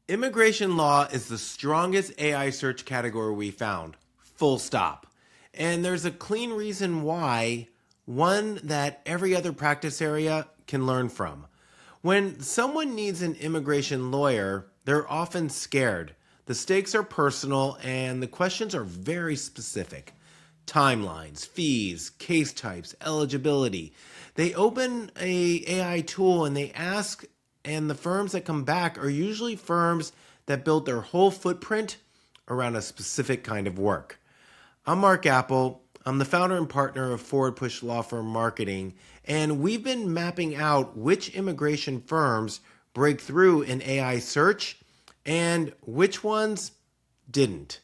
Immigration law is the strongest AI search category we found, full stop. And there's a clean reason why, one that every other practice area can learn from. When someone needs an immigration lawyer, they're often scared. The stakes are personal and the questions are very specific. Timelines, fees, case types, eligibility. They open a AI tool and they ask, and the firms that come back are usually firms that built their whole footprint around a specific kind of work. I'm Marc Apple. I'm the founder and partner of Forward Push Law Firm Marketing, and we've been mapping out which immigration firms break through in AI search and which ones didn't.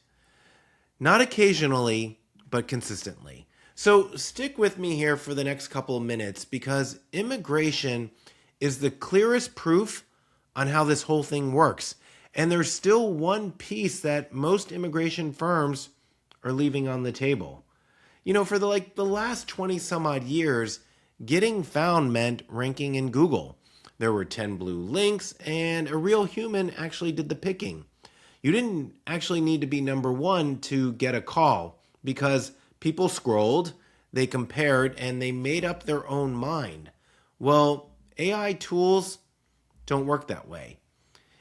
Not occasionally, but consistently. So stick with me here for the next couple of minutes because immigration is the clearest proof on how this whole thing works. And there's still one piece that most immigration firms are leaving on the table. For the last 20 some odd years, getting found meant ranking in Google. There were 10 blue links and a real human actually did the picking. You didn't actually need to be number one to get a call because people scrolled, they compared, and they made up their own mind. Well, AI tools don't work that way.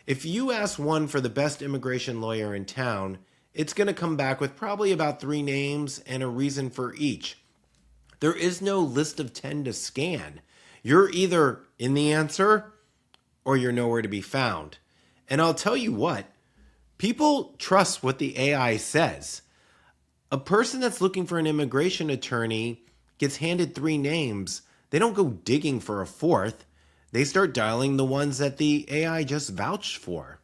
If you ask one for the best immigration lawyer in town, it's going to come back with probably about 3 names and a reason for each. There is no list of 10 to scan. You're either in the answer or you're nowhere to be found. And I'll tell you what, people trust what the AI says. A person that's looking for an immigration attorney gets handed 3 names. They don't go digging for a 4th. They start dialing the ones that the AI just vouched for.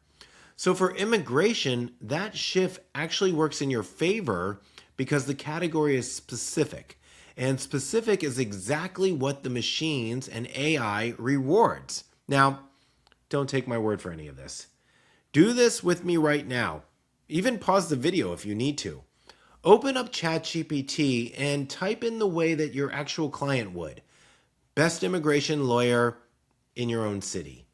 So for immigration, that shift actually works in your favor because the category is specific. And specific is exactly what the machines and AI rewards. Now, don't take my word for any of this. Do this with me right now. Even pause the video if you need to. Open up ChatGPT and type in the way that your actual client would. Best immigration lawyer in your own city.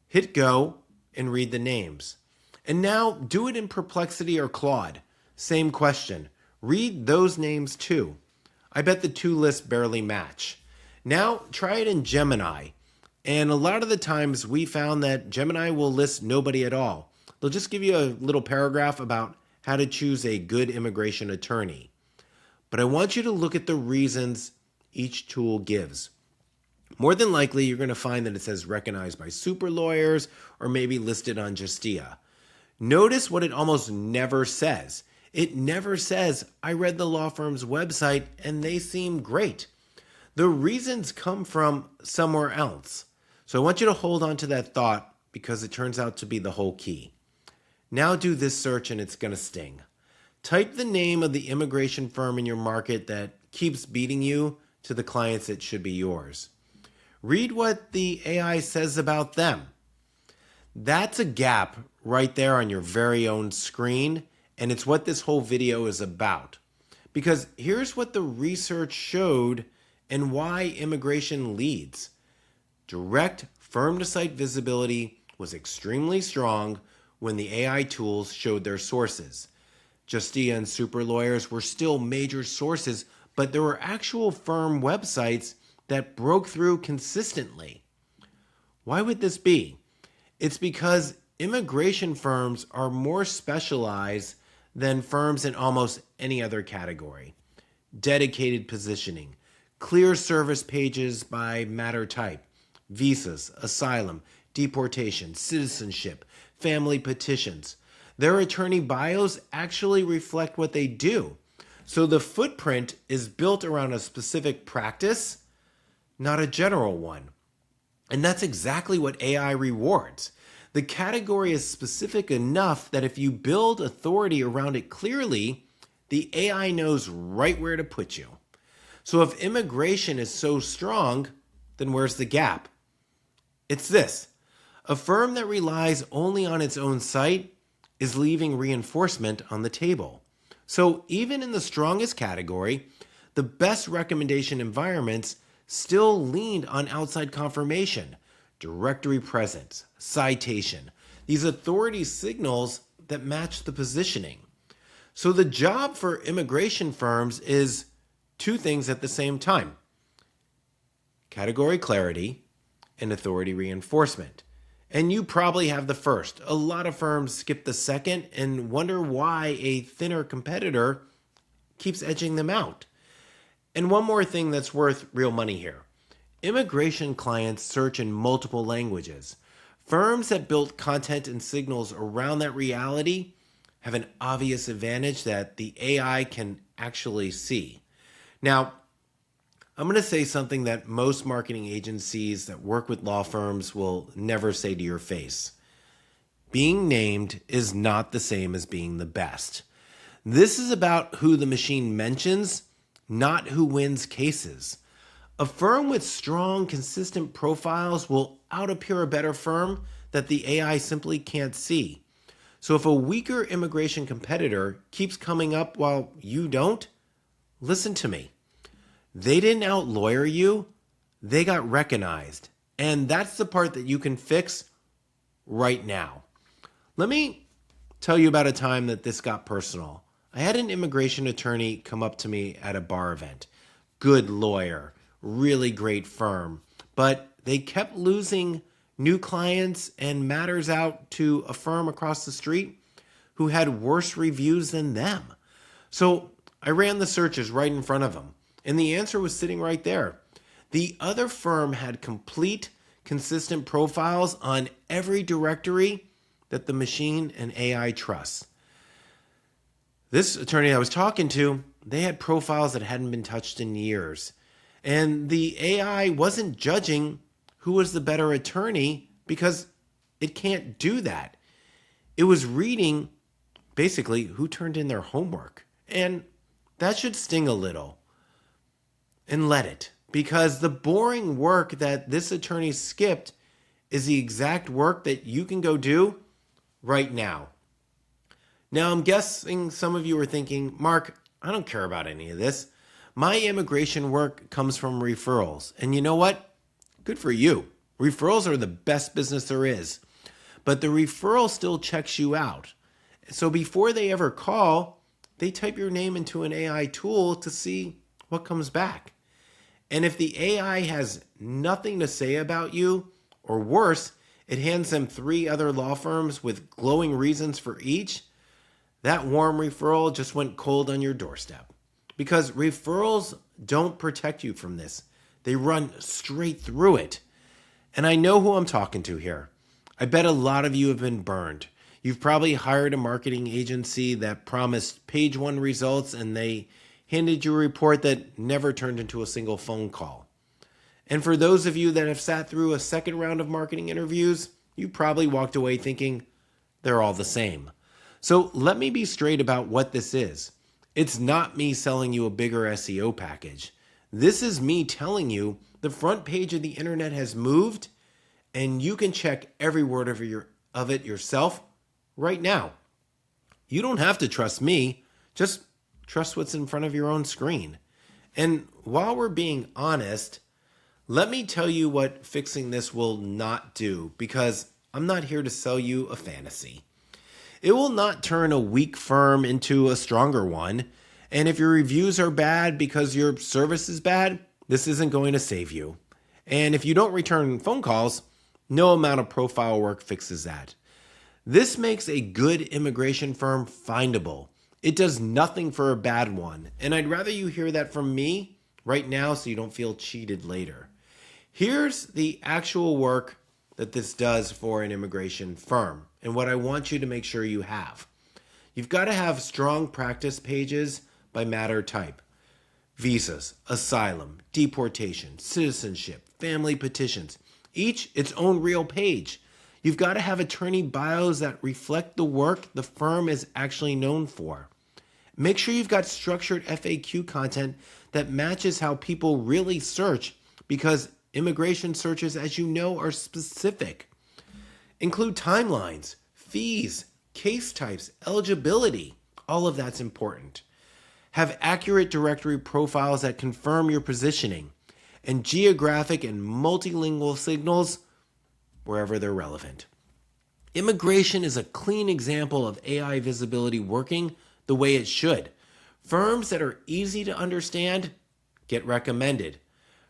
Hit go and read the names. And now do it in Perplexity or Claude. Same question. Read those names too. I bet the 2 lists barely match. Now try it in Gemini. And a lot of the times we found that Gemini will list nobody at all. They'll just give you a little paragraph about how to choose a good immigration attorney. But I want you to look at the reasons each tool gives. More than likely, you're going to find that it says recognized by super lawyers or maybe listed on Justia. Notice what it almost never says. It never says, I read the law firm's website and they seem great. The reasons come from somewhere else. So I want you to hold on to that thought because it turns out to be the whole key. Now do this search and it's going to sting. Type the name of the immigration firm in your market that keeps beating you to the clients that should be yours. Read what the AI says about them. That's a gap right there on your very own screen, and it's what this whole video is about. Because here's what the research showed and why immigration leads. Direct firm-to-site visibility was extremely strong when the AI tools showed their sources. Justia and super lawyers were still major sources, but there were actual firm websites that broke through consistently. Why would this be? It's because immigration firms are more specialized than firms in almost any other category. Dedicated positioning, clear service pages by matter type, visas, asylum, deportation, citizenship, family petitions. Their attorney bios actually reflect what they do. So the footprint is built around a specific practice, not a general one. And that's exactly what AI rewards. The category is specific enough that if you build authority around it clearly, the AI knows right where to put you. So if immigration is so strong, then where's the gap? It's this. A firm that relies only on its own site is leaving reinforcement on the table. So even in the strongest category, the best recommendation environments still leaned on outside confirmation, directory presence, citation. these authority signals that match the positioning. So the job for immigration firms is two things at the same time: category clarity and authority reinforcement. And you probably have the first. A lot of firms skip the second and wonder why a thinner competitor keeps edging them out. And one more thing that's worth real money here: immigration clients search in multiple languages. Firms that built content and signals around that reality have an obvious advantage that the AI can actually see. Now, I'm going to say something that most marketing agencies that work with law firms will never say to your face. Being named is not the same as being the best. This is about who the machine mentions, not who wins cases. A firm with strong, consistent profiles will out-appear a better firm that the AI simply can't see. So if a weaker immigration competitor keeps coming up while you don't, listen to me. They didn't out-lawyer you, they got recognized. And that's the part that you can fix right now. Let me tell you about a time that this got personal. I had an immigration attorney come up to me at a bar event. Good lawyer, really great firm, but they kept losing new clients and matters out to a firm across the street who had worse reviews than them. So I ran the searches right in front of them, and the answer was sitting right there. The other firm had complete, consistent profiles on every directory that the machine and AI trusts. This attorney I was talking to, they had profiles that hadn't been touched in years. And the AI wasn't judging who was the better attorney because it can't do that. It was reading basically who turned in their homework. And that should sting a little. And let it. Because the boring work that this attorney skipped is the exact work that you can go do right now. Now, I'm guessing some of you are thinking, Mark, I don't care about any of this. My immigration work comes from referrals. And you know what? Good for you. Referrals are the best business there is. But the referral still checks you out. So before they ever call, they type your name into an AI tool to see what comes back. And if the AI has nothing to say about you, or worse, it hands them 3 other law firms with glowing reasons for each, that warm referral just went cold on your doorstep. Because referrals don't protect you from this. They run straight through it. And I know who I'm talking to here. I bet a lot of you have been burned. You've probably hired a marketing agency that promised page 1 results and they handed you a report that never turned into a single phone call. And for those of you that have sat through a second round of marketing interviews, you probably walked away thinking they're all the same. So let me be straight about what this is. It's not me selling you a bigger SEO package. This is me telling you the front page of the internet has moved and you can check every word of it yourself right now. You don't have to trust me, just trust what's in front of your own screen. And while we're being honest, let me tell you what fixing this will not do, because I'm not here to sell you a fantasy. It will not turn a weak firm into a stronger one. And if your reviews are bad because your service is bad, this isn't going to save you. And if you don't return phone calls, no amount of profile work fixes that. This makes a good immigration firm findable. It does nothing for a bad one. And I'd rather you hear that from me right now so you don't feel cheated later. Here's the actual work that this does for an immigration firm and what I want you to make sure you have. You've got to have strong practice pages by matter type. Visas, asylum, deportation, citizenship, family petitions, each its own real page. You've got to have attorney bios that reflect the work the firm is actually known for. Make sure you've got structured FAQ content that matches how people really search, because immigration searches, as you know, are specific. Include timelines, fees, case types, eligibility. All of that's important. Have accurate directory profiles that confirm your positioning, and geographic and multilingual signals wherever they're relevant. Immigration is a clean example of AI visibility working the way it should. Firms that are easy to understand get recommended.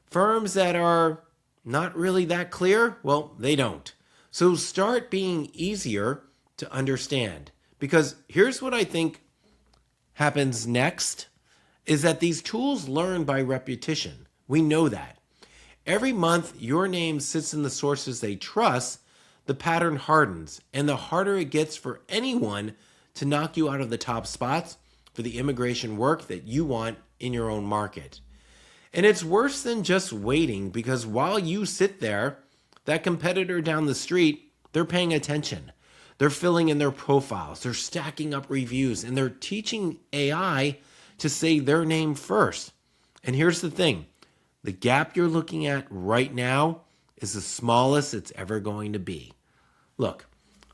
Firms that are not really that clear, well, they don't. So start being easier to understand. Because here's what I think happens next is that these tools learn by repetition. We know that. Every month your name sits in the sources they trust, the pattern hardens, and the harder it gets for anyone to knock you out of the top spots for the immigration work that you want in your own market. And it's worse than just waiting, because while you sit there, that competitor down the street, they're paying attention. They're filling in their profiles, they're stacking up reviews, and they're teaching AI to say their name first. And here's the thing, the gap you're looking at right now is the smallest it's ever going to be. Look,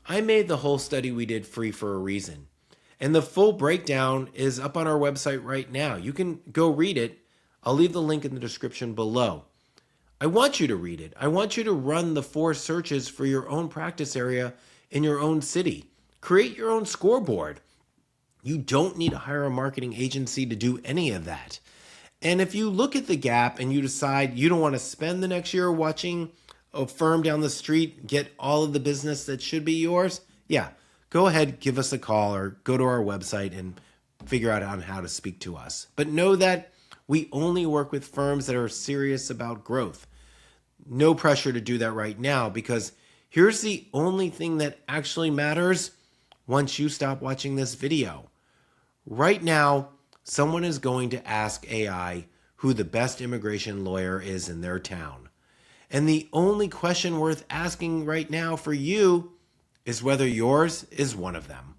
I made the whole study we did free for a reason. And the full breakdown is up on our website right now. You can go read it. I'll leave the link in the description below. I want you to read it. I want you to run the 4 searches for your own practice area in your own city. Create your own scoreboard. You don't need to hire a marketing agency to do any of that. And if you look at the gap and you decide you don't want to spend the next year watching a firm down the street get all of the business that should be yours, yeah, go ahead, give us a call or go to our website and figure out on how to speak to us. But know that we only work with firms that are serious about growth. No pressure to do that right now, because here's the only thing that actually matters once you stop watching this video. Right now, someone is going to ask AI who the best immigration lawyer is in their town. And the only question worth asking right now for you is whether yours is one of them.